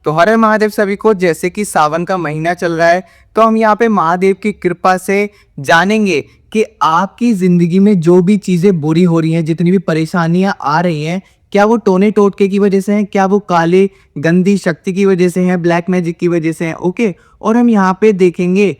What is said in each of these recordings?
तो हर हर महादेव सभी को। जैसे कि सावन का महीना चल रहा है तो हम यहाँ पे महादेव की कृपा से जानेंगे कि आपकी जिंदगी में जो भी चीजें बुरी हो रही हैं, जितनी भी परेशानियां आ रही हैं, क्या वो टोने टोटके की वजह से हैं, क्या वो काले गंदी शक्ति की वजह से हैं, ब्लैक मैजिक की वजह से हैं। ओके, और हम यहाँ पे देखेंगे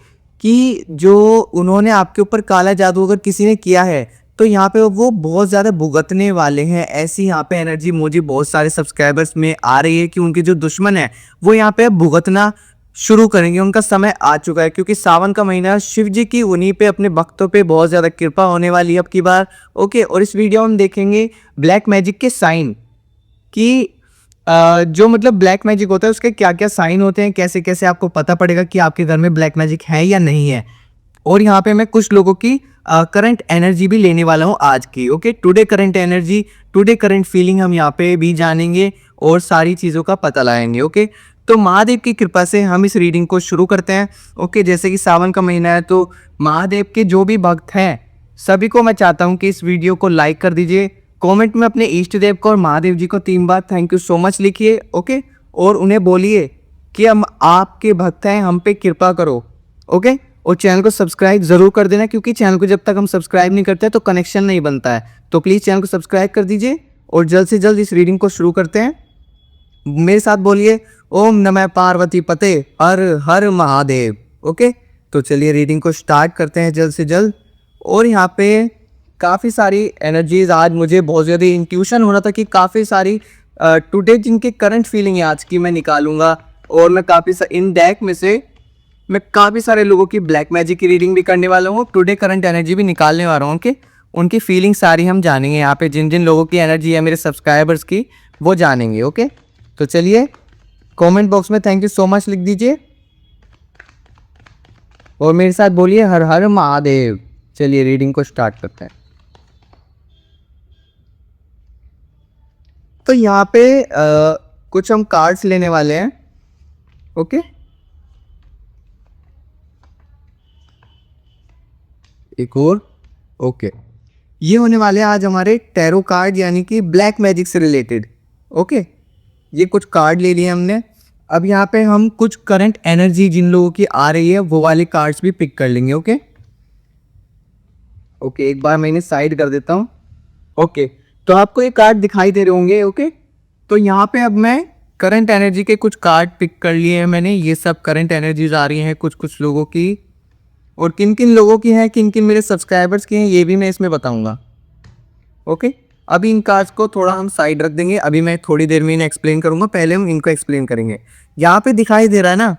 कि जो उन्होंने आपके ऊपर काला जादू अगर किसी ने किया है तो यहाँ पे वो बहुत ज़्यादा भुगतने वाले हैं। ऐसी यहाँ पे एनर्जी मुझे बहुत सारे सब्सक्राइबर्स में आ रही है कि उनके जो दुश्मन है वो यहाँ पे भुगतना शुरू करेंगे। उनका समय आ चुका है क्योंकि सावन का महीना, शिव जी की उन्हीं पे, अपने भक्तों पे बहुत ज़्यादा कृपा होने वाली है अब की बार। ओके, और इस वीडियो में हम देखेंगे ब्लैक मैजिक के साइन कि जो मतलब ब्लैक मैजिक होता है उसके क्या क्या साइन होते हैं, कैसे कैसे आपको पता पड़ेगा कि आपके घर में ब्लैक मैजिक है या नहीं है। और यहाँ पे मैं कुछ लोगों की करंट एनर्जी भी लेने वाला हूँ आज की। Okay, today current energy, today current feeling हम यहाँ पे भी जानेंगे और सारी चीज़ों का पता लगाएंगे। ओके, तो महादेव की कृपा से हम इस रीडिंग को शुरू करते हैं। ओके, जैसे कि सावन का महीना है तो महादेव के जो भी भक्त हैं सभी को मैं चाहता हूँ कि इस वीडियो को लाइक कर दीजिए। कमेंट में अपने इष्ट देव को और महादेव जी को 3 बार थैंक यू सो मच लिखिए। ओके, और उन्हें बोलिए कि हम आपके भक्त हैं, हम पे कृपा करो। ओके, और चैनल को सब्सक्राइब जरूर कर देना क्योंकि चैनल को जब तक हम सब्सक्राइब नहीं करते तो कनेक्शन नहीं बनता है। तो प्लीज़ चैनल को सब्सक्राइब कर दीजिए और जल्द से जल्द इस रीडिंग को शुरू करते हैं। मेरे साथ बोलिए ओम नमः पार्वती पते हर हर महादेव। ओके, तो चलिए रीडिंग को स्टार्ट करते हैं जल्द से जल्द। और यहाँ पे काफ़ी सारी एनर्जीज, आज मुझे बहुत ज़्यादा इंट्यूशन हो रहा था कि काफ़ी सारी टुडे जिनके करंट फीलिंग है आज की मैं निकालूंगा। और मैं इन डेक में से मैं काफ़ी सारे लोगों की ब्लैक मैजिक की रीडिंग भी करने वाला हूँ, टुडे करंट एनर्जी भी निकालने वाला हूँ कि उनकी फीलिंग सारी हम जानेंगे। यहाँ पे जिन जिन लोगों की एनर्जी है मेरे सब्सक्राइबर्स की वो जानेंगे। ओके, तो चलिए कमेंट बॉक्स में थैंक यू सो मच लिख दीजिए और मेरे साथ बोलिए हर हर महादेव। चलिए रीडिंग को स्टार्ट करते हैं। तो यहाँ पे कुछ हम कार्ड्स लेने वाले हैं। ओके, एक और। ओके, ये होने वाले हैं आज हमारे टैरो कार्ड यानी कि ब्लैक मैजिक से रिलेटेड। ओके, ये कुछ कार्ड ले लिए हमने। अब यहाँ पे हम कुछ करंट एनर्जी जिन लोगों की आ रही है वो वाले कार्ड्स भी पिक कर लेंगे। ओके ओके, एक बार मैं इन्हें साइड कर देता हूँ। ओके, तो आपको ये कार्ड दिखाई दे रहे होंगे। ओके, तो यहाँ पे अब मैं करंट एनर्जी के कुछ कार्ड पिक कर लिए हैं मैंने। ये सब करंट एनर्जीज आ रही हैं कुछ कुछ लोगों की, और किन किन लोगों की हैं, किन किन मेरे सब्सक्राइबर्स की हैं, ये भी मैं इसमें बताऊंगा। ओके, अभी इन कार्ड्स को थोड़ा हम साइड रख देंगे। अभी मैं थोड़ी देर में इन्हें एक्सप्लेन करूंगा, पहले हम इनको एक्सप्लेन करेंगे। यहाँ पे दिखाई दे रहा है ना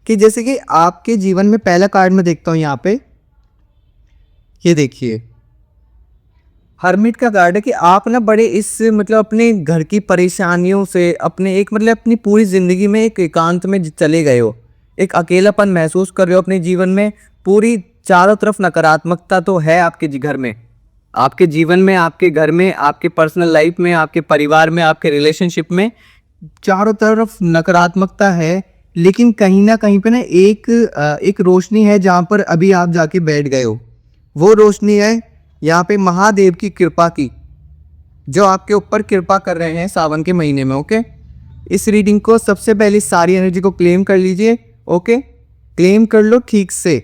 कि जैसे कि आपके जीवन में पहला कार्ड में देखता हूँ यहाँ पे, ये देखिए हर्मिट का कार्ड है कि आप ना बड़े इस मतलब अपने घर की परेशानियों से अपने एक मतलब अपनी पूरी ज़िंदगी में एक एकांत में चले गए हो, एक अकेलापन महसूस कर रहे हो अपने जीवन में। पूरी चारों तरफ नकारात्मकता तो है आपके घर में, आपके जीवन में, आपके घर में, आपके पर्सनल लाइफ में, आपके परिवार में, आपके रिलेशनशिप में चारों तरफ नकारात्मकता है। लेकिन कहीं ना कहीं पे ना एक रोशनी है जहाँ पर अभी आप जाके बैठ गए हो। वो रोशनी है यहाँ पे महादेव की कृपा की, जो आपके ऊपर कृपा कर रहे हैं सावन के महीने में। ओके, इस रीडिंग को सबसे पहले सारी एनर्जी को क्लेम कर लीजिए। ओके, क्लेम कर लो ठीक से।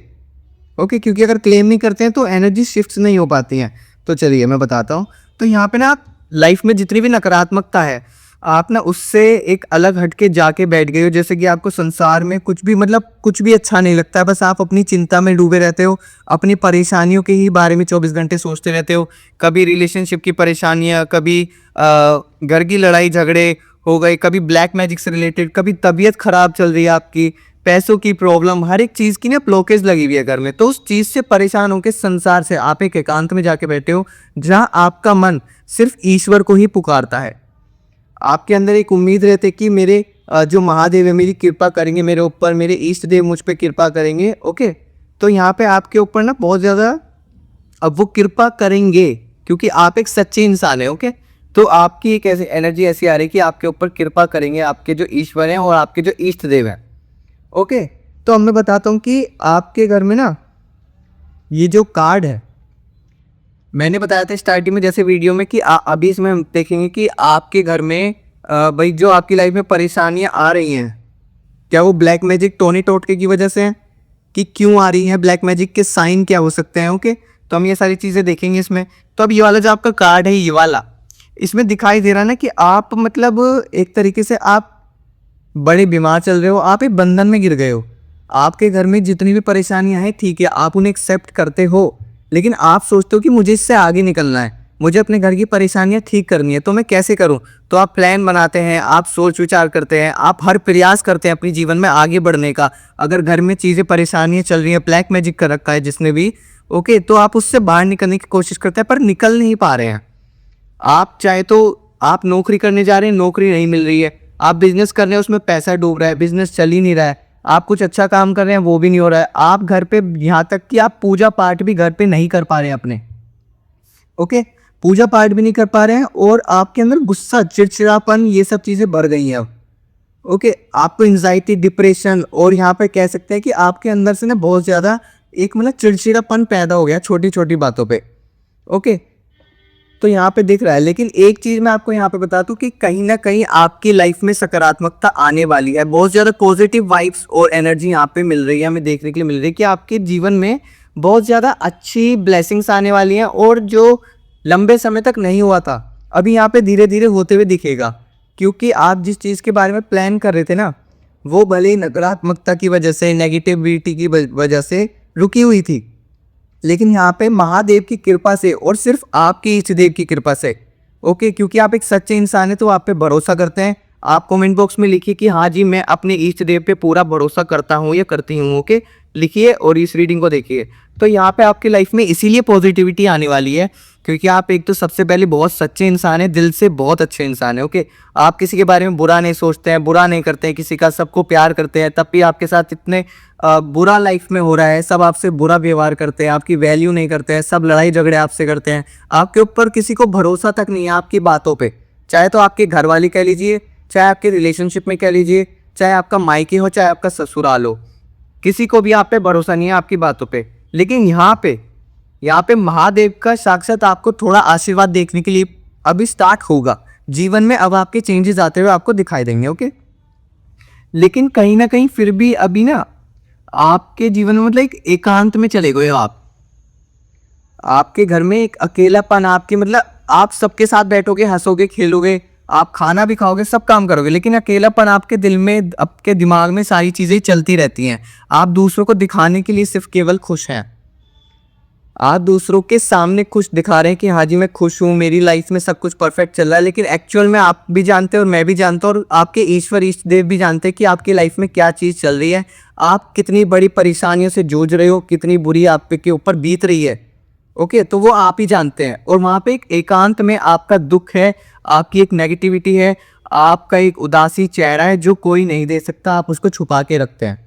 ओके, क्योंकि अगर क्लेम नहीं करते हैं तो एनर्जी शिफ्ट नहीं हो पाती हैं। तो चलिए मैं बताता हूँ। तो यहाँ पे ना आप लाइफ में जितनी भी नकारात्मकता है आप ना उससे एक अलग हटके जाके बैठ गए हो। जैसे कि आपको संसार में कुछ भी मतलब कुछ भी अच्छा नहीं लगता है, बस आप अपनी चिंता में डूबे रहते हो, अपनी परेशानियों के ही बारे में 24 घंटे सोचते रहते हो। कभी रिलेशनशिप की परेशानियाँ, कभी घर की लड़ाई झगड़े हो गए, कभी ब्लैक मैजिक से रिलेटेड, कभी तबीयत खराब चल रही है आपकी, पैसों की प्रॉब्लम, हर एक चीज़ की ना ब्लॉकेज लगी हुई है घर में। तो उस चीज़ से परेशान होकर संसार से आप एक एकांत में जाके बैठे हो जहां आपका मन सिर्फ ईश्वर को ही पुकारता है। आपके अंदर एक उम्मीद रहती है कि मेरे जो महादेव है मेरी कृपा करेंगे मेरे ऊपर, मेरे इष्ट देव मुझ पर कृपा करेंगे। ओके, तो यहाँ पे आपके ऊपर ना बहुत ज़्यादा अब वो कृपा करेंगे क्योंकि आप एक सच्चे इंसान है। ओके, तो आपकी एक ऐसी एनर्जी ऐसी आ रही है कि आपके ऊपर कृपा करेंगे आपके जो ईश्वर हैं और आपके जो इष्ट देव हैं। ओके, तो अब मैं बताता हूँ कि आपके घर में ना ये जो कार्ड है, मैंने बताया था स्टार्टिंग में जैसे वीडियो में कि अभी इसमें हम देखेंगे कि आपके घर में भाई जो आपकी लाइफ में परेशानियाँ आ रही हैं क्या वो ब्लैक मैजिक टोनी टोटके की वजह से है कि क्यों आ रही है, ब्लैक मैजिक के साइन क्या हो सकते हैं। ओके, तो हम ये सारी चीज़ें देखेंगे इसमें। तो अब ये वाला जो आपका कार्ड है, ये वाला, इसमें दिखाई दे रहा है ना कि आप मतलब एक तरीके से आप बड़े बीमार चल रहे हो, आप एक बंधन में गिर गए हो। आपके घर में जितनी भी परेशानियां हैं, ठीक है, आप उन्हें एक्सेप्ट करते हो, लेकिन आप सोचते हो कि मुझे इससे आगे निकलना है, मुझे अपने घर की परेशानियां ठीक करनी है, तो मैं कैसे करूं। तो आप प्लान बनाते हैं, आप सोच विचार करते हैं, आप हर प्रयास करते हैं अपने जीवन में आगे बढ़ने का। अगर घर में चीज़ें परेशानियां चल रही हैं, ब्लैक मैजिक कर रखा है जिसने भी, ओके, तो आप उससे बाहर निकलने की कोशिश करते हैं पर निकल नहीं पा रहे हैं। आप चाहे तो आप नौकरी करने जा रहे हैं, नौकरी नहीं मिल रही है, आप बिजनेस कर रहे हैं, उसमें पैसा डूब रहा है, बिजनेस चल ही नहीं रहा है, आप कुछ अच्छा काम कर रहे हैं, वो भी नहीं हो रहा है, आप घर पे, यहाँ तक कि आप पूजा पाठ भी घर पे नहीं कर पा रहे हैं अपने। ओके, पूजा पाठ भी नहीं कर पा रहे हैं और आपके अंदर गुस्सा, चिड़चिड़ापन, ये सब चीज़ें बढ़ गई हैं अब। ओके, आपको एंजाइटी, डिप्रेशन, और यहाँ पे कह सकते हैं कि आपके अंदर से ना बहुत ज़्यादा एक मतलब चिड़चिड़ापन पैदा हो गया छोटी छोटी बातों पे। ओके, तो यहाँ पे दिख रहा है। लेकिन एक चीज़ मैं आपको यहाँ पे बता दूं कि कहीं ना कहीं आपकी लाइफ में सकारात्मकता आने वाली है, बहुत ज़्यादा पॉजिटिव वाइब्स और एनर्जी यहाँ पे मिल रही है, हमें देखने के लिए मिल रही है कि आपके जीवन में बहुत ज़्यादा अच्छी ब्लेसिंग्स आने वाली हैं, और जो लंबे समय तक नहीं हुआ था अभी यहाँ पे धीरे धीरे होते हुए दिखेगा। क्योंकि आप जिस चीज़ के बारे में प्लान कर रहे थे ना, वो भले ही नकारात्मकता की वजह से, नेगेटिविटी की वजह से रुकी हुई थी, लेकिन यहाँ पे महादेव की कृपा से और सिर्फ आपके इष्ट देव की कृपा से, ओके, क्योंकि आप एक सच्चे इंसान हैं तो आप पे भरोसा करते हैं। आप कमेंट बॉक्स में लिखिए कि हाँ जी, मैं अपने इष्ट देव पे पूरा भरोसा करता हूँ या करती हूँ। ओके, लिखिए और इस रीडिंग को देखिए। तो यहाँ पे आपकी लाइफ में इसीलिए पॉजिटिविटी आने वाली है क्योंकि आप एक तो सबसे पहले बहुत सच्चे इंसान हैं, दिल से बहुत अच्छे इंसान हैं। ओके, आप किसी के बारे में बुरा नहीं सोचते हैं, बुरा नहीं करते हैं किसी का, सबको प्यार करते हैं, तब भी आपके साथ इतने बुरा लाइफ में हो रहा है, सब आपसे बुरा व्यवहार करते हैं, आपकी वैल्यू नहीं करते हैं, सब लड़ाई झगड़े आपसे करते हैं, आपके ऊपर किसी को भरोसा तक नहीं है आपकी बातों पे, चाहे तो आपके घर वाले कह लीजिए, चाहे आपके रिलेशनशिप में कह लीजिए, चाहे आपका मायके हो, चाहे आपका ससुराल हो, किसी को भी आप पे भरोसा नहीं है आपकी बातों पे। लेकिन यहाँ पे महादेव का साक्षात आपको थोड़ा आशीर्वाद देखने के लिए अभी स्टार्ट होगा जीवन में, अब आपके चेंजेस आते हुए आपको दिखाई देंगे। ओके, लेकिन कहीं ना कहीं फिर भी अभी ना आपके जीवन में मतलब एक एकांत में चले गए हो आप, आपके घर में एक अकेलापन, आपके मतलब आप सबके साथ बैठोगे, हंसोगे, खेलोगे, आप खाना भी खाओगे, सब काम करोगे, लेकिन अकेलापन आपके दिल में, आपके दिमाग में सारी चीज़ें चलती रहती हैं। आप दूसरों को दिखाने के लिए सिर्फ केवल खुश हैं, आप दूसरों के सामने खुश दिखा रहे हैं कि हाँ जी मैं खुश हूँ, मेरी लाइफ में सब कुछ परफेक्ट चल रहा है, लेकिन एक्चुअल में आप भी जानते हैं और मैं भी जानता हूँ और आपके ईश्वर इष्ट देव भी जानते हैं कि आपकी लाइफ में क्या चीज़ चल रही है, आप कितनी बड़ी परेशानियों से जूझ रहे हो, कितनी बुरी आपके ऊपर बीत रही है। ओके, तो वो आप ही जानते हैं, और वहाँ पे एक एकांत में आपका दुख है, आपकी एक नेगेटिविटी है, आपका एक उदासी चेहरा है जो कोई नहीं दे सकता, आप उसको छुपा के रखते हैं।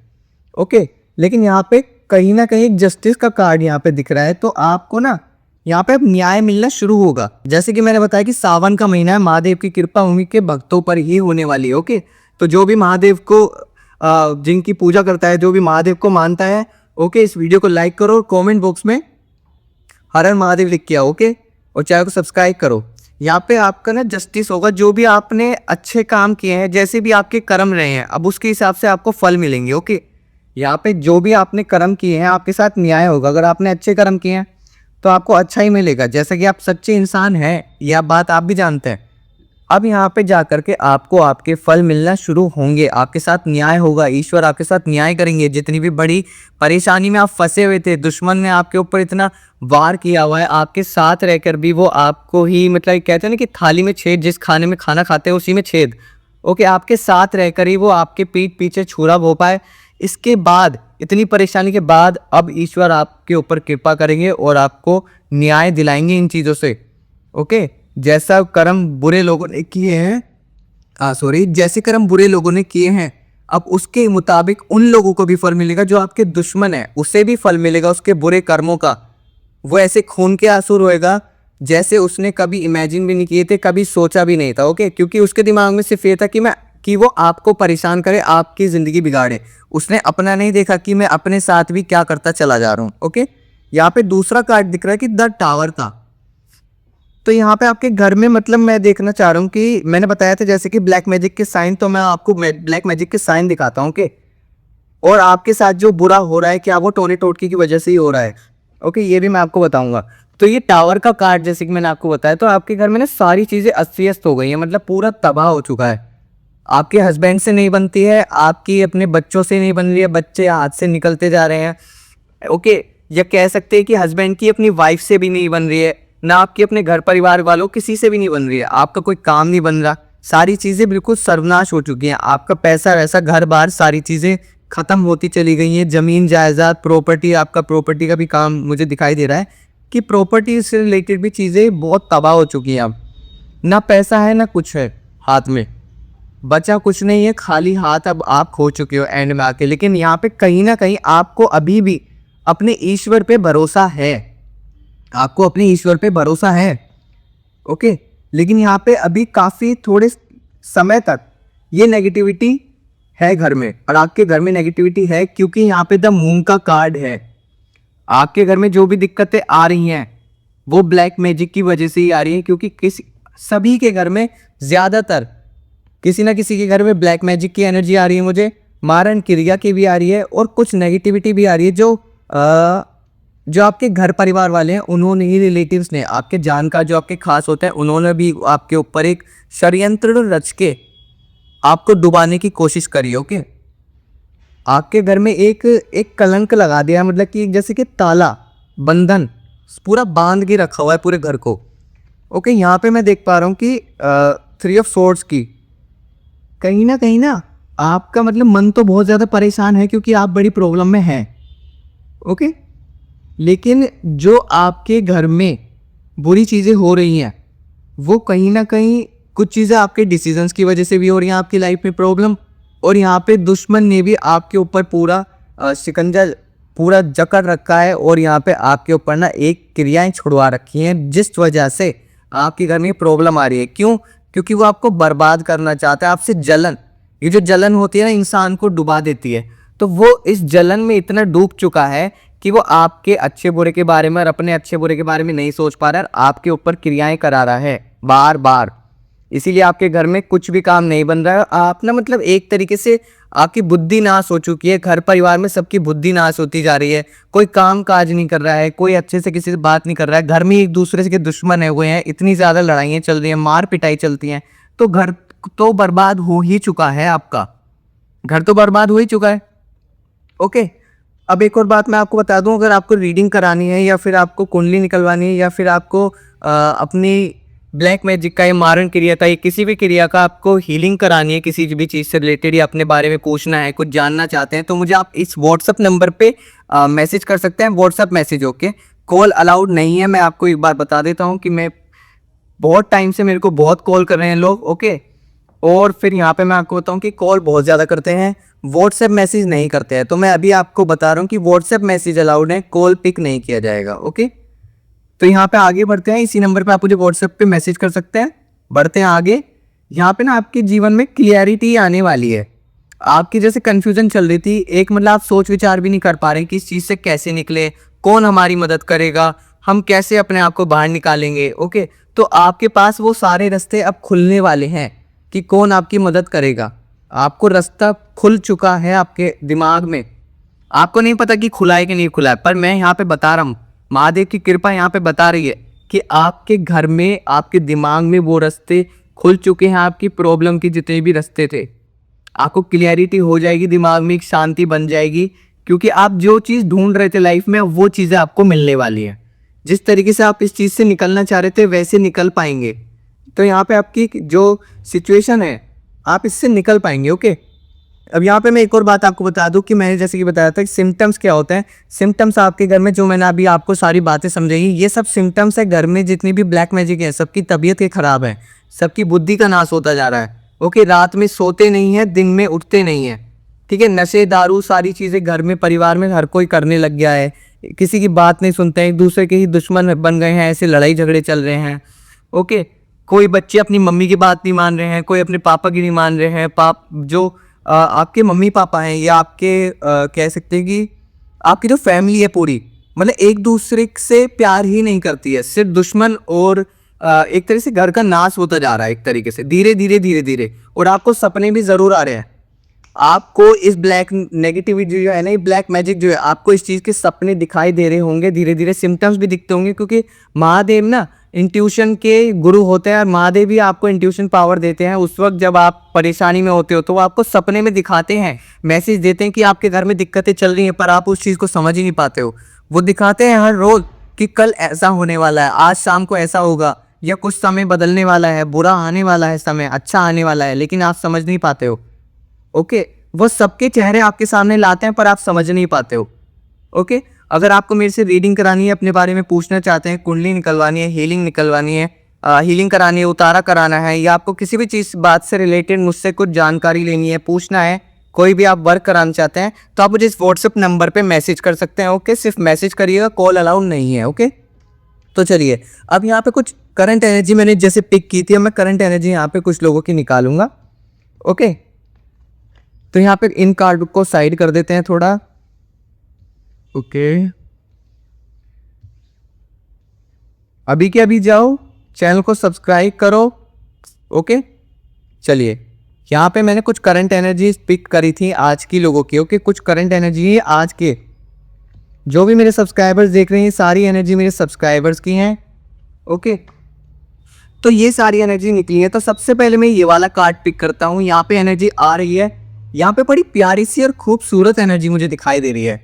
ओके, लेकिन यहाँ पे कहीं ना कहीं एक जस्टिस का कार्ड यहाँ पे दिख रहा है, तो आपको ना यहाँ पे अब न्याय मिलना शुरू होगा। जैसे कि मैंने बताया कि सावन का महीना है, महादेव की कृपा उन्हीं के भक्तों पर ही होने वाली है। ओके, तो जो भी महादेव को जिनकी पूजा करता है, जो भी महादेव को मानता है, ओके, इस वीडियो को लाइक करो और कॉमेंट बॉक्स में हर हर महादेव लिख के आओ। ओके, और चैनल को सब्सक्राइब करो। यहाँ पे आपका ना जस्टिस होगा, जो भी आपने अच्छे काम किए हैं, जैसे भी आपके कर्म रहे हैं, अब उसके हिसाब से आपको फल मिलेंगे। ओके, यहाँ पे जो भी आपने कर्म किए हैं आपके साथ न्याय होगा। अगर आपने अच्छे कर्म किए हैं तो आपको अच्छा ही मिलेगा, जैसे कि आप सच्चे इंसान हैं, यह बात आप भी जानते हैं। अब यहाँ पे जा करके आपको आपके फल मिलना शुरू होंगे, आपके साथ न्याय होगा, ईश्वर आपके साथ न्याय करेंगे। जितनी भी बड़ी परेशानी में आप फंसे हुए थे, दुश्मन ने आपके ऊपर इतना वार किया हुआ है, आपके साथ रहकर भी वो आपको ही मतलब कहते हैं ना कि थाली में छेद, जिस खाने में खाना खाते हैं उसी में छेद। ओके, आपके साथ रहकर ही वो आपके पीठ पीछे छुरा हो पाए। इसके बाद, इतनी परेशानी के बाद, अब ईश्वर आपके ऊपर कृपा करेंगे और आपको न्याय दिलाएंगे इन चीज़ों से। ओके, जैसा कर्म बुरे लोगों ने किए हैं, जैसे कर्म बुरे लोगों ने किए हैं, अब उसके मुताबिक उन लोगों को भी फल मिलेगा। जो आपके दुश्मन है उसे भी फल मिलेगा उसके बुरे कर्मों का। वो ऐसे खून के आंसू रोएगा जैसे उसने कभी इमेजिन भी नहीं किए थे, कभी सोचा भी नहीं था। ओके, क्योंकि उसके दिमाग में सिर्फ ये था कि वो आपको परेशान करे, आपकी ज़िंदगी बिगाड़े। उसने अपना नहीं देखा कि मैं अपने साथ भी क्या करता चला जा रहा हूँ। ओके, यहाँ पे दूसरा कार्ड दिख रहा है कि द टावर का। तो यहाँ पे आपके घर में मतलब मैं देखना चाह रहा हूँ कि मैंने बताया था जैसे कि ब्लैक मैजिक के साइन, तो मैं आपको ब्लैक मैजिक के साइन दिखाता हूँ। ओके, और आपके साथ जो बुरा हो रहा है क्या वो टोने टोटकी की वजह से ही हो रहा है। ओके, ये भी मैं आपको बताऊंगा। तो ये टावर का कार्ड जैसे कि मैंने आपको बताया, तो आपके घर में ना सारी चीजें अस्त व्यस्त हो गई हैं, मतलब पूरा तबाह हो चुका है। आपके हस्बैंड से नहीं बनती है, आपकी अपने बच्चों से नहीं बन रही है, बच्चे हाथ से निकलते जा रहे हैं। ओके, या कह सकते हैं कि हस्बैंड की अपनी वाइफ से भी नहीं बन रही है, ना आपके अपने घर परिवार वालों किसी से भी नहीं बन रही है, आपका कोई काम नहीं बन रहा, सारी चीज़ें बिल्कुल सर्वनाश हो चुकी हैं। आपका पैसा वैसा घर बार सारी चीज़ें खत्म होती चली गई हैं। ज़मीन जायदाद प्रॉपर्टी, आपका प्रॉपर्टी का भी काम मुझे दिखाई दे रहा है कि प्रॉपर्टी से रिलेटेड भी चीज़ें बहुत तबाह हो चुकी हैं। अब ना पैसा है ना कुछ है हाथ में, बचा कुछ नहीं है, खाली हाथ अब आप खो चुके हो एंड में आके। लेकिन यहाँ पे कहीं ना कहीं आपको अभी भी अपने ईश्वर पे भरोसा है, आपको अपने ईश्वर पे भरोसा है। ओके, लेकिन यहाँ पे अभी काफ़ी थोड़े समय तक ये नेगेटिविटी है घर में, और आपके घर में नेगेटिविटी है क्योंकि यहाँ पे द मून का कार्ड है। आपके घर में जो भी दिक्कतें आ रही हैं वो ब्लैक मैजिक की वजह से ही आ रही है, क्योंकि सभी के घर में ज़्यादातर किसी ना किसी के घर में ब्लैक मैजिक की एनर्जी आ रही है, मुझे मारण क्रिया की भी आ रही है, और कुछ नेगेटिविटी भी आ रही है जो आपके घर परिवार वाले हैं उन्होंने ही, रिलेटिव्स ने, आपके जानकार जो आपके खास होते हैं उन्होंने भी आपके ऊपर एक षड्यंत्र रच के आपको डुबाने की कोशिश करी। ओके, आपके घर में एक कलंक लगा दिया, मतलब कि जैसे कि ताला बंधन पूरा बांध के रखा हुआ है पूरे घर को। ओके, यहाँ पे मैं देख पा रहा हूँ कि 3 ऑफ सोर्ड्स की कहीं ना आपका मतलब मन तो बहुत ज़्यादा परेशान है क्योंकि आप बड़ी प्रॉब्लम में हैं। ओके, लेकिन जो आपके घर में बुरी चीज़ें हो रही हैं वो कहीं ना कहीं कुछ चीज़ें आपके डिसीजंस की वजह से भी हो रही हैं, आपकी लाइफ में प्रॉब्लम। और यहाँ पे दुश्मन ने भी आपके ऊपर पूरा शिकंजा पूरा जकड़ रखा है, और यहाँ पे आपके ऊपर ना एक क्रियाएं छुड़वा रखी हैं जिस वजह से आपके घर में प्रॉब्लम आ रही है। क्यों? क्योंकि वो आपको बर्बाद करना चाहता है, आपसे जलन। ये जो जलन होती है ना इंसान को डुबा देती है, तो वो इस जलन में इतना डूब चुका है कि वो आपके अच्छे बुरे के बारे में और अपने अच्छे बुरे के बारे में नहीं सोच पा रहा है, आपके ऊपर क्रियाएं करा रहा है बार बार। इसीलिए आपके घर में कुछ भी काम नहीं बन रहा है। आप ना मतलब एक तरीके से आपकी बुद्धि नाश हो चुकी है, घर परिवार में सबकी बुद्धि नाश होती जा रही है, कोई काम काज नहीं कर रहा है, कोई अच्छे से किसी से बात नहीं कर रहा है, घर में एक दूसरे के दुश्मन है हुए हैं, इतनी ज़्यादा लड़ाइयाँ चल रही हैं, मार पिटाई चलती हैं, तो घर तो बर्बाद हो ही चुका है, आपका घर तो बर्बाद हो ही चुका है। ओके, अब एक और बात मैं आपको बता दूं, अगर आपको रीडिंग करानी है या फिर आपको कुंडली निकलवानी है या फिर आपको अपनी ब्लैक मैजिक का या मारण क्रिया का या किसी भी क्रिया का आपको हीलिंग करानी है, किसी भी चीज़ से रिलेटेड या अपने बारे में पूछना है, कुछ जानना चाहते हैं, तो मुझे आप इस व्हाट्सअप नंबर पे मैसेज कर सकते हैं, WhatsApp message. Okay, call allowed नहीं है। मैं आपको एक बार बता देता हूँ कि मैं बहुत टाइम से मेरे को बहुत कॉल कर रहे हैं लोग। ओके, और फिर यहाँ पे मैं आपको बताऊँ कि कॉल बहुत ज़्यादा करते हैं, व्हाट्सएप मैसेज नहीं करते हैं। तो मैं अभी आपको बता रहा हूँ कि व्हाट्सएप मैसेज अलाउड है, कॉल पिक नहीं किया जाएगा। ओके, तो यहाँ पे आगे बढ़ते हैं। इसी नंबर पे आप मुझे व्हाट्सएप पे मैसेज कर सकते हैं। बढ़ते हैं आगे। यहाँ पे ना आपके जीवन में क्लियरिटी आने वाली है। आपकी जैसे कंफ्यूजन चल रही थी, एक मतलब आप सोच विचार भी नहीं कर पा रहे कि इस चीज़ से कैसे निकले, कौन हमारी मदद करेगा, हम कैसे अपने आप को बाहर निकालेंगे। ओके, तो आपके पास वो सारे रास्ते अब खुलने वाले हैं कि कौन आपकी मदद करेगा। आपको रास्ता खुल चुका है आपके दिमाग में, आपको नहीं पता कि खुला है कि नहीं खुला है, पर मैं यहाँ पे बता रहा हूँ, महादेव की कृपा यहाँ पे बता रही है कि आपके घर में, आपके दिमाग में वो रास्ते खुल चुके हैं। आपकी प्रॉब्लम के जितने भी रास्ते थे, आपको क्लियरिटी हो जाएगी, दिमाग में एक शांति बन जाएगी, क्योंकि आप जो चीज़ ढूंढ रहे थे लाइफ में वो चीज़ें आपको मिलने वाली हैं। जिस तरीके से आप इस चीज़ से निकलना चाह रहे थे वैसे निकल पाएंगे। तो यहाँ पे आपकी जो सिचुएशन है आप इससे निकल पाएंगे। ओके, अब यहाँ पे मैं एक और बात आपको बता दूं कि मैंने जैसे कि बताया था कि सिम्टम्स क्या होते हैं। सिम्टम्स आपके घर में जो मैंने अभी आपको सारी बातें समझाई, ये सब सिम्टम्स है घर में जितनी भी ब्लैक मैजिक है, सबकी तबीयत के खराब है, सबकी बुद्धि का नाश होता जा रहा है। ओके, रात में सोते नहीं है, दिन में उठते नहीं है, ठीक है, नशे दारू सारी चीज़ें घर में परिवार में हर कोई करने लग गया है, किसी की बात नहीं सुनते हैं, एक दूसरे के ही दुश्मन बन गए हैं, ऐसे लड़ाई झगड़े चल रहे हैं। ओके, कोई बच्चे अपनी मम्मी की बात नहीं मान रहे हैं, कोई अपने पापा की नहीं मान रहे हैं। जो आपके मम्मी पापा हैं या आपके कह सकते हैं कि आपकी जो फैमिली है पूरी, मतलब एक दूसरे से प्यार ही नहीं करती है, सिर्फ दुश्मन और एक तरह से घर का नाश होता जा रहा है, एक तरीके से धीरे धीरे धीरे धीरे। और आपको सपने भी जरूर आ रहे हैं। आपको इस ब्लैक नेगेटिविटी जो है ना, ये ब्लैक मैजिक जो है, आपको इस चीज़ के सपने दिखाई दे रहे होंगे, धीरे धीरे सिम्टम्स भी दिखते होंगे, क्योंकि महादेव ना इंट्यूशन के गुरु होते हैं और महादेव भी आपको इंट्यूशन पावर देते हैं। उस वक्त जब आप परेशानी में होते हो तो वो आपको सपने में दिखाते हैं, मैसेज देते हैं कि आपके घर में दिक्कतें चल रही हैं, पर आप उस चीज़ को समझ ही नहीं पाते हो। वो दिखाते हैं हर रोज़ कि कल ऐसा होने वाला है, आज शाम को ऐसा होगा, या कुछ समय बदलने वाला है, बुरा आने वाला है समय, अच्छा आने वाला है, लेकिन आप समझ नहीं पाते हो। ओके, वो सबके चेहरे आपके सामने लाते हैं पर आप समझ नहीं पाते हो। ओके, अगर आपको मेरे से रीडिंग करानी है, अपने बारे में पूछना चाहते हैं, कुंडली निकलवानी है, हीलिंग निकलवानी है, हीलिंग करानी है, उतारा कराना है, या आपको किसी भी चीज़ बात से रिलेटेड मुझसे कुछ जानकारी लेनी है, पूछना है, कोई भी आप वर्क कराना चाहते हैं, तो आप मुझे इस व्हाट्सएप नंबर पे मैसेज कर सकते हैं। ओके, सिर्फ मैसेज करिएगा, कॉल अलाउड नहीं है। ओके, तो चलिए अब यहाँ पे कुछ करंट एनर्जी मैंने जैसे पिक की थी, अब मैं करंट एनर्जी यहाँ पे कुछ लोगों की निकालूंगा। ओके, तो यहाँ पे इन कार्ड को साइड कर देते हैं थोड़ा। ओके, अभी के अभी जाओ, चैनल को सब्सक्राइब करो। ओके, चलिए यहाँ पे मैंने कुछ करंट एनर्जी पिक करी थी आज की लोगों की। ओके, कुछ करंट एनर्जी है आज के, जो भी मेरे सब्सक्राइबर्स देख रहे हैं, सारी एनर्जी मेरे सब्सक्राइबर्स की हैं। ओके, तो ये सारी एनर्जी निकली है। तो सबसे पहले मैं ये वाला कार्ड पिक करता हूँ। यहाँ पे एनर्जी आ रही है, यहाँ पे बड़ी प्यारी सी और खूबसूरत एनर्जी मुझे दिखाई दे रही है।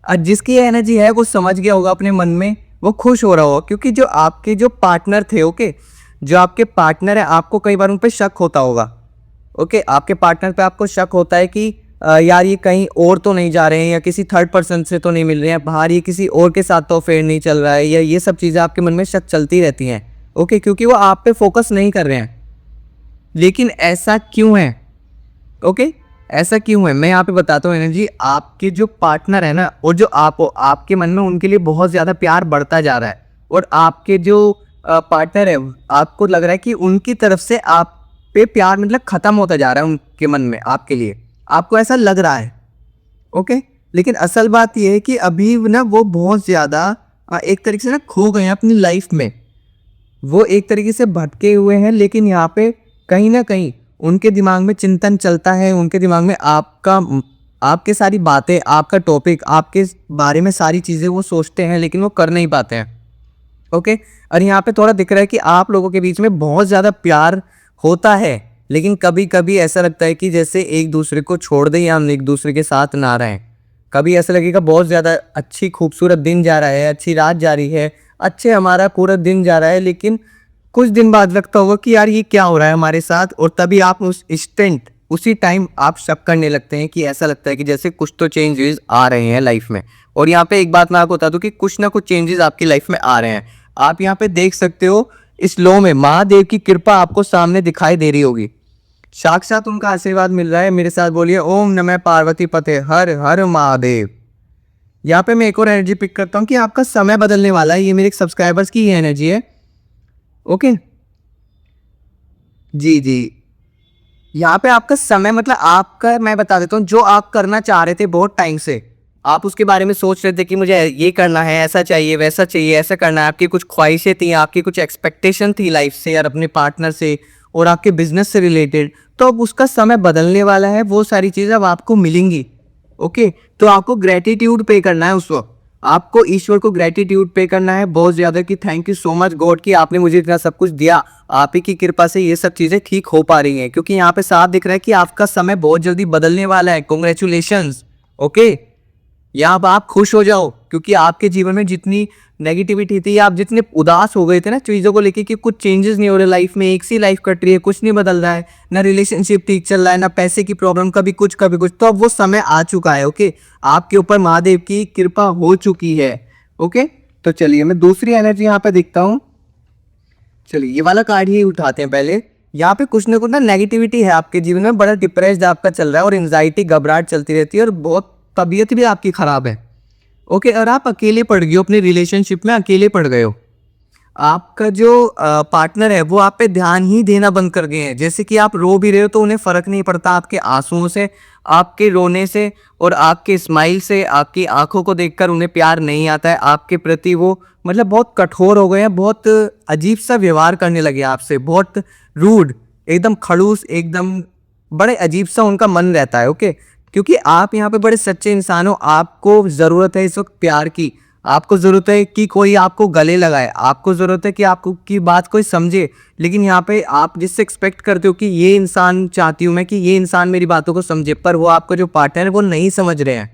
और जिसकी ये एनर्जी है वो समझ गया होगा अपने मन में, वो खुश हो रहा होगा, क्योंकि जो आपके जो पार्टनर थे, ओके, जो आपके पार्टनर है, आपको कई बार उन पर शक होता होगा। ओके, आपके पार्टनर पे आपको शक होता है कि यार ये कहीं और तो नहीं जा रहे हैं, या किसी थर्ड पर्सन से तो नहीं मिल रहे हैं बाहर, ये किसी और के साथ तो अफेयर नहीं चल रहा है, या ये सब चीज़ें आपके मन में शक चलती रहती हैं। ओके, क्योंकि वो आप पे फोकस नहीं कर रहे हैं। लेकिन ऐसा क्यों है? ओके, ऐसा क्यों है मैं यहाँ पे बताता हूँ। एनर्जी आपके जो पार्टनर है ना, और जो आप हो, आपके मन में उनके लिए बहुत ज़्यादा प्यार बढ़ता जा रहा है, और आपके जो पार्टनर है, आपको लग रहा है कि उनकी तरफ से आप पे प्यार मतलब ख़त्म होता जा रहा है उनके मन में आपके लिए, आपको ऐसा लग रहा है। ओके, लेकिन असल बात यह है कि अभी ना वो बहुत ज़्यादा एक तरीके से ना खो गए हैं अपनी लाइफ में, वो एक तरीके से भटके हुए हैं। लेकिन यहाँ पे कहीं ना कहीं उनके दिमाग में चिंतन चलता है, उनके दिमाग में आपके सारी बातें, आपका टॉपिक, आपके बारे में सारी चीज़ें वो सोचते हैं, लेकिन वो कर नहीं पाते हैं। ओके, और यहाँ पे थोड़ा दिख रहा है कि आप लोगों के बीच में बहुत ज़्यादा प्यार होता है, लेकिन कभी कभी ऐसा लगता है कि जैसे एक दूसरे को छोड़ दें या हम एक दूसरे के साथ ना रहें। कभी ऐसा लगेगा बहुत ज़्यादा अच्छी खूबसूरत दिन जा रहा है, अच्छी रात जा रही है, अच्छे हमारा पूरा दिन जा रहा है, लेकिन कुछ दिन बाद लगता होगा कि यार ये क्या हो रहा है हमारे साथ। और तभी आप उसी टाइम आप शक करने लगते हैं, कि ऐसा लगता है कि जैसे कुछ तो चेंजेस आ रहे हैं लाइफ में। और यहाँ पे एक बात मैं आपको बता दूं कि कुछ ना कुछ चेंजेस आपकी लाइफ में आ रहे हैं। आप यहाँ पे देख सकते हो, इस लो में महादेव की कृपा आपको सामने दिखाई दे रही होगी, साक्षात उनका आशीर्वाद मिल रहा है। मेरे साथ बोलिए, ओम नमः पार्वती पते हर हर महादेव। यहाँ पे मैं एक और एनर्जी पिक करता हूँ कि आपका समय बदलने वाला है। ये मेरे सब्सक्राइबर्स की एनर्जी है। ओके, जी जी, यहाँ पे आपका समय मतलब आपका, मैं बता देता हूँ, जो आप करना चाह रहे थे बहुत टाइम से, आप उसके बारे में सोच रहे थे कि मुझे ये करना है, ऐसा चाहिए, वैसा चाहिए, ऐसा करना है, आपकी कुछ ख्वाहिशें थी, आपकी कुछ एक्सपेक्टेशन थी लाइफ से और अपने पार्टनर से और आपके बिजनेस से रिलेटेड, तो अब उसका समय बदलने वाला है। वो सारी चीज़ें अब आपको मिलेंगी। ओके, तो आपको ग्रेटिट्यूड पे करना है उस वक्त, आपको ईश्वर को ग्रेटिट्यूड पे करना है बहुत ज़्यादा, कि thank you so much God कि आपने मुझे इतना सब कुछ दिया, आप ही की कृपा से ये सब चीज़ें ठीक हो पा रही हैं। क्योंकि यहाँ पे साफ दिख रहा है कि आपका समय बहुत जल्दी बदलने वाला है। कॉन्ग्रेचुलेशंस। ओके, यहाँ पर आप खुश हो जाओ, क्योंकि आपके जीवन में जितनी नेगेटिविटी थी, आप जितने उदास हो गए थे ना चीज़ों को लेके कि कुछ चेंजेस नहीं हो रहे लाइफ में, एक सी लाइफ कट रही है, कुछ नहीं बदल रहा है, ना रिलेशनशिप ठीक चल रहा है, ना पैसे की प्रॉब्लम, कभी कुछ कभी कुछ, तो अब वो समय आ चुका है। ओके, आपके ऊपर महादेव की कृपा हो चुकी है। ओके, तो चलिए मैं दूसरी एनर्जी यहाँ पे देखता हूँ। चलिए ये वाला कार्ड ही उठाते हैं पहले। यहाँ पे कुछ ना कुछ ना नेगेटिविटी है आपके जीवन में, बड़ा डिप्रेस्ड आपका चल रहा है, और एंजाइटी घबराहट चलती रहती है, और बहुत तबीयत भी आपकी खराब है। ओके, और आप अकेले पड़ गए हो, अपने रिलेशनशिप में अकेले पड़ गए हो। आपका जो पार्टनर है वो आप पे ध्यान ही देना बंद कर गए हैं। जैसे कि आप रो भी रहे हो तो उन्हें फर्क नहीं पड़ता आपके आंसुओं से, आपके रोने से और आपके स्माइल से, आपकी आंखों को देखकर उन्हें प्यार नहीं आता है आपके प्रति। वो मतलब बहुत कठोर हो गए हैं, बहुत अजीब सा व्यवहार करने लगे आपसे, बहुत रूड, एकदम खड़ूस, एकदम बड़े अजीब सा उनका मन रहता है। ओके, क्योंकि आप यहाँ पे बड़े सच्चे इंसान हो, आपको ज़रूरत है इस वक्त प्यार की, आपको ज़रूरत है कि कोई आपको गले लगाए, आपको ज़रूरत है कि आपको की बात कोई समझे। लेकिन यहाँ पे आप जिससे एक्सपेक्ट करते हो कि ये इंसान, चाहती हूँ मैं कि ये इंसान मेरी बातों को समझे, पर वो आपका जो पार्टनर है वो नहीं समझ रहे हैं।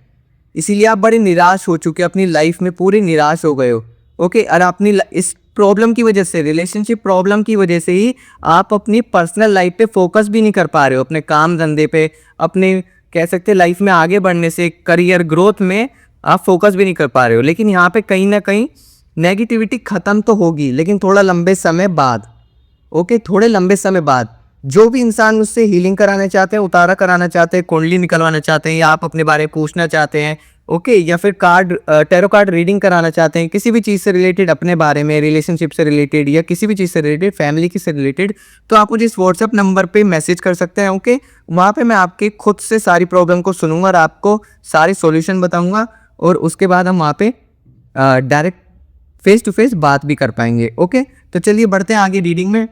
इसीलिए आप बड़े निराश हो चुके हो, अपनी लाइफ में पूरे निराश हो गए हो। ओके, और अपनी इस प्रॉब्लम की वजह से, रिलेशनशिप प्रॉब्लम की वजह से ही आप अपनी पर्सनल लाइफ पे फोकस भी नहीं कर पा रहे हो, अपने काम धंधे पे, अपने कह सकते लाइफ में आगे बढ़ने से, करियर ग्रोथ में आप फोकस भी नहीं कर पा रहे हो। लेकिन यहाँ पे कहीं ना कहीं नेगेटिविटी खत्म तो होगी, लेकिन थोड़ा लंबे समय बाद। ओके, थोड़े लंबे समय बाद जो भी इंसान मुझसे हीलिंग कराना चाहते हैं, उतारा कराना चाहते हैं, कुंडली निकलवाना चाहते हैं, या आप अपने बारे में पूछना चाहते हैं, ओके, या फिर टैरो कार्ड रीडिंग कराना चाहते हैं, किसी भी चीज़ से रिलेटेड, अपने बारे में, रिलेशनशिप से रिलेटेड, या किसी भी चीज़ से रिलेटेड, फैमिली की से रिलेटेड, तो आप मुझे इस व्हाट्सएप नंबर पे मैसेज कर सकते हैं। ओके, वहाँ पे मैं आपके खुद से सारी प्रॉब्लम को सुनूंगा और आपको सारे सॉल्यूशन बताऊंगा, और उसके बाद हम वहाँ पे डायरेक्ट फेस टू फेस बात भी कर पाएंगे। ओके, तो चलिए बढ़ते हैं आगे रीडिंग में।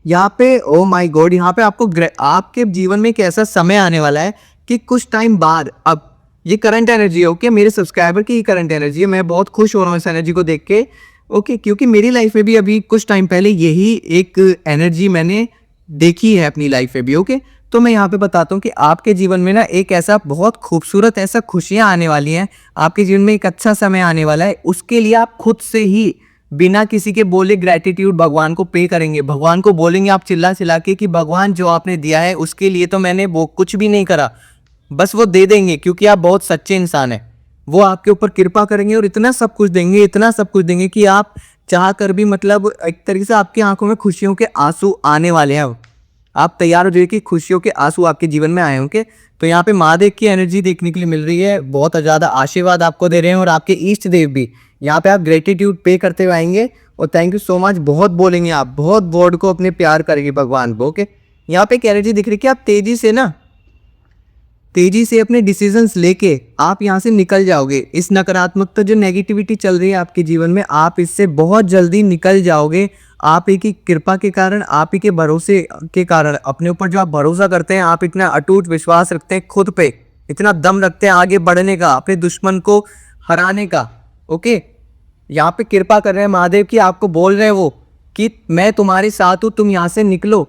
यहाँ पे ओ माय गॉड, यहाँ पे आपको आपके जीवन में एक ऐसा समय आने वाला है कि कुछ टाइम बाद, अब ये करंट एनर्जी है। ओके, मेरे सब्सक्राइबर की करंट एनर्जी है, मैं बहुत खुश हो रहा हूँ इस एनर्जी को देख के। ओके, क्योंकि मेरी लाइफ में भी अभी कुछ टाइम पहले यही एक एनर्जी मैंने देखी है अपनी लाइफ में भी। ओके, तो मैं यहाँ पे बताता हूँ कि आपके जीवन में ना एक ऐसा बहुत खूबसूरत, ऐसा खुशियाँ आने वाली हैं, आपके जीवन में एक अच्छा समय आने वाला है। उसके लिए आप खुद से ही बिना किसी के बोले ग्रेटिट्यूड भगवान को पे करेंगे, भगवान को बोलेंगे आप चिल्ला चिल्ला के कि भगवान जो आपने दिया है उसके लिए तो मैंने वो कुछ भी नहीं करा, बस वो दे देंगे, क्योंकि आप बहुत सच्चे इंसान हैं। वो आपके ऊपर कृपा करेंगे और इतना सब कुछ देंगे, इतना सब कुछ देंगे कि आप चाह कर भी, मतलब एक तरीके से आपकी आंखों में खुशियों के आंसू आने वाले हैं। आप तैयार हो जाइए कि खुशियों के आंसू आपके जीवन में आए होंगे। तो यहाँ पे महादेव की एनर्जी देखने के लिए मिल रही है, बहुत ज़्यादा आशीर्वाद आपको दे रहे हैं, और आपके इष्ट देव भी यहाँ पे आप ग्रेटिट्यूड पे करते हुए आएंगे, और थैंक यू सो मच बहुत बोलेंगे आप, बहुत वर्ड को अपने प्यार करेंगे भगवान को। ओके, यहाँ पे एक एनर्जी दिख रही है कि आप तेजी से अपने डिसीजंस लेके आप यहाँ से निकल जाओगे। इस नकारात्मकता, जो नेगेटिविटी चल रही है आपके जीवन में, आप इससे बहुत जल्दी निकल जाओगे। आप ही की कृपा के कारण, आप ही के भरोसे के कारण, अपने ऊपर जो आप भरोसा करते हैं, आप इतना अटूट विश्वास रखते हैं खुद पे, इतना दम रखते हैं आगे बढ़ने का, अपने दुश्मन को हराने का। ओके, यहाँ पे कृपा कर रहे हैं महादेव की, आपको बोल रहे हैं वो कि मैं तुम्हारे साथ हूँ, तुम यहाँ से निकलो।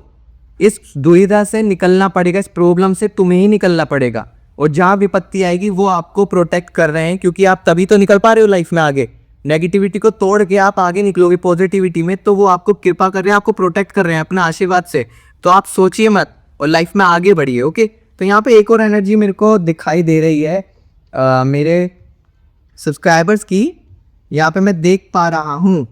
इस दुविधा से निकलना पड़ेगा, इस प्रॉब्लम से तुम्हें ही निकलना पड़ेगा, और जहाँ विपत्ति आएगी वो आपको प्रोटेक्ट कर रहे हैं, क्योंकि आप तभी तो निकल पा रहे हो लाइफ में आगे। नेगेटिविटी को तोड़ के आप आगे निकलोगे पॉजिटिविटी में, तो वो आपको कृपा कर रहे हैं, आपको प्रोटेक्ट कर रहे हैं अपना आशीर्वाद से। तो आप सोचिए मत और लाइफ में आगे बढ़िए। ओके, तो यहाँ पे एक और एनर्जी मेरे को दिखाई दे रही है मेरे सब्सक्राइबर्स की, यहाँ पे मैं देख पा रहा हूँ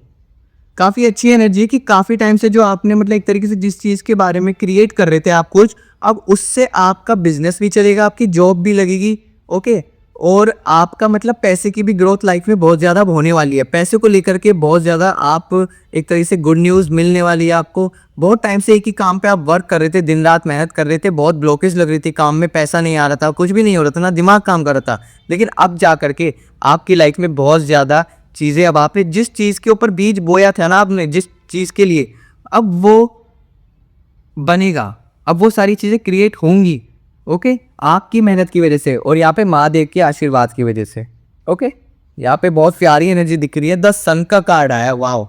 काफ़ी अच्छी एनर्जी है कि काफ़ी टाइम से जो आपने, मतलब एक तरीके से जिस चीज़ के बारे में क्रिएट कर रहे थे आप कुछ, अब उससे आपका बिजनेस भी चलेगा, आपकी जॉब भी लगेगी। ओके, और आपका मतलब पैसे की भी ग्रोथ लाइफ में बहुत ज़्यादा होने वाली है। पैसे को लेकर के बहुत ज़्यादा आप एक तरीके से गुड न्यूज़ मिलने वाली है आपको। बहुत टाइम से एक ही काम पे आप वर्क कर रहे थे, दिन रात मेहनत कर रहे थे, बहुत ब्लॉकेज लग रही थी काम में, पैसा नहीं आ रहा था, कुछ भी नहीं हो रहा था, ना दिमाग काम कर रहा था। लेकिन अब जा करके आपकी लाइफ में बहुत ज़्यादा चीज़ें, अब आपने जिस चीज़ के ऊपर बीज बोया था ना, आपने जिस चीज़ के लिए, अब वो बनेगा, अब वो सारी चीज़ें क्रिएट होंगी। ओके, आपकी मेहनत की वजह से, और यहाँ पे महादेव के आशीर्वाद की वजह से। ओके, यहाँ पे बहुत प्यारी एनर्जी दिख रही है, द सन का कार्ड आया, वाओ।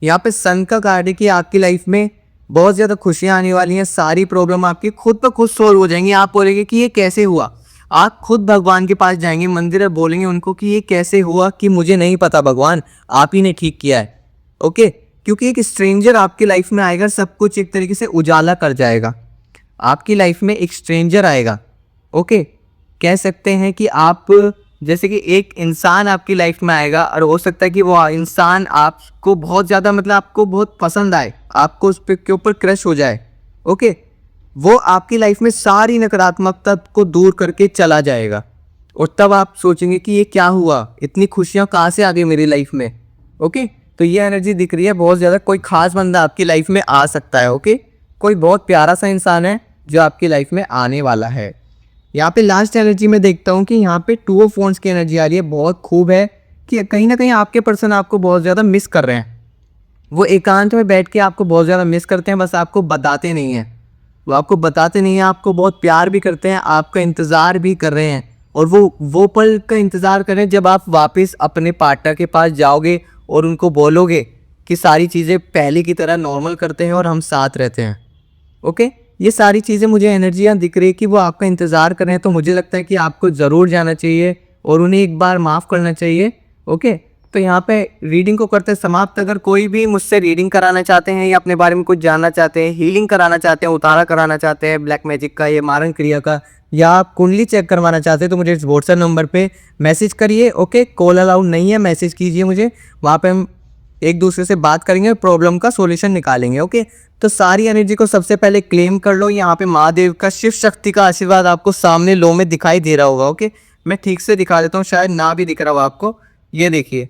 यहाँ पे सन का कार्ड है कि आपकी लाइफ में बहुत ज़्यादा खुशियाँ आने वाली हैं, सारी प्रॉब्लम आपकी खुद ब खुद सॉल्व हो जाएंगी। आप बोलेंगे कि ये कैसे हुआ, आप खुद भगवान के पास जाएंगे, मंदिर में बोलेंगे उनको कि ये कैसे हुआ, कि मुझे नहीं पता भगवान, आप ही ने ठीक किया है। ओके, क्योंकि एक स्ट्रेंजर आपकी लाइफ में आएगा, सब कुछ एक तरीके से उजाला कर जाएगा। आपकी लाइफ में एक स्ट्रेंजर आएगा। ओके, कह सकते हैं कि आप, जैसे कि एक इंसान आपकी लाइफ में आएगा, और हो सकता है कि वो इंसान आपको बहुत ज़्यादा, मतलब आपको बहुत पसंद आए, आपको उस के ऊपर क्रश हो जाए। ओके, वो आपकी लाइफ में सारी नकारात्मकता को दूर करके चला जाएगा, और तब आप सोचेंगे कि ये क्या हुआ, इतनी खुशियाँ कहाँ से आ गई मेरी लाइफ में। ओके, तो ये एनर्जी दिख रही है बहुत ज़्यादा, कोई खास बंदा आपकी लाइफ में आ सकता है। ओके, कोई बहुत प्यारा सा इंसान है जो आपकी लाइफ में आने वाला है। यहाँ पे लास्ट एनर्जी में देखता हूँ कि यहाँ पे 2 ऑफ वॉन्ड्स की एनर्जी आ रही है। बहुत खूब है कि कहीं ना कहीं आपके पर्सन आपको बहुत ज़्यादा मिस कर रहे हैं। वो एकांत में बैठ के आपको बहुत ज़्यादा मिस करते हैं, बस आपको बताते नहीं हैं। वो आपको बताते नहीं हैं, आपको बहुत प्यार भी करते हैं, आपका इंतज़ार भी कर रहे हैं। और वो पल का इंतज़ार कर रहे हैं जब आप वापस अपने पार्टनर के पास जाओगे और उनको बोलोगे कि सारी चीज़ें पहले की तरह नॉर्मल करते हैं और हम साथ रहते हैं। ओके, ये सारी चीज़ें मुझे एनर्जियाँ दिख रही है कि वो आपका इंतज़ार कर रहे हैं। तो मुझे लगता है कि आपको ज़रूर जाना चाहिए और उन्हें एक बार माफ़ करना चाहिए। ओके, तो यहाँ पे रीडिंग को करते समाप्त। अगर कोई भी मुझसे रीडिंग कराना चाहते हैं या अपने बारे में कुछ जानना चाहते हैं, हीलिंग कराना चाहते हैं, उतारा कराना चाहते हैं ब्लैक मैजिक का या मारण क्रिया का, या आप कुंडली चेक करवाना चाहते हैं, तो मुझे इस व्हाट्सएप नंबर पे मैसेज करिए। ओके, कॉल अलाउड नहीं है, मैसेज कीजिए मुझे, वहाँ पे हम एक दूसरे से बात करेंगे, प्रॉब्लम का सॉल्यूशन निकालेंगे। ओके, तो सारी एनर्जी को सबसे पहले क्लेम कर लो। यहाँ पे महादेव का, शिव शक्ति का आशीर्वाद आपको सामने लो में दिखाई दे रहा होगा। ओके, मैं ठीक से दिखा देता हूँ, शायद ना भी दिख रहा हो आपको। ये देखिए,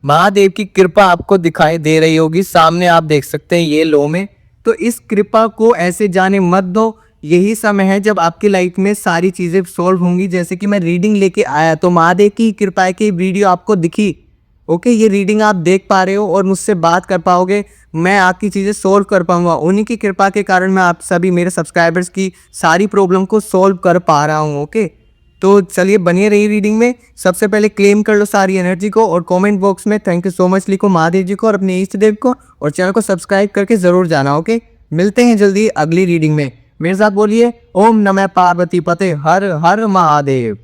महादेव की कृपा आपको दिखाई दे रही होगी सामने, आप देख सकते हैं ये लो में। तो इस कृपा को ऐसे जाने मत दो। यही समय है जब आपकी लाइफ में सारी चीज़ें सॉल्व होंगी। जैसे कि मैं रीडिंग लेके आया तो महादेव की कृपा है कि वीडियो आपको दिखी। ओके, ये रीडिंग आप देख पा रहे हो और मुझसे बात कर पाओगे, मैं आपकी चीज़ें सोल्व कर पाऊंगा। उन्हीं की कृपा के कारण मैं आप सभी मेरे सब्सक्राइबर्स की सारी प्रॉब्लम को सोल्व कर पा रहा हूँ। ओके, तो चलिए बनिए रही रीडिंग में। सबसे पहले क्लेम कर लो सारी एनर्जी को और कमेंट बॉक्स में थैंक यू सो मच लिखो महादेव जी को और अपने इष्ट देव को, और चैनल को सब्सक्राइब करके ज़रूर जाना। ओके, मिलते हैं जल्दी अगली रीडिंग में। मेरे साथ बोलिए, ओम नमः पार्वती पते हर हर महादेव।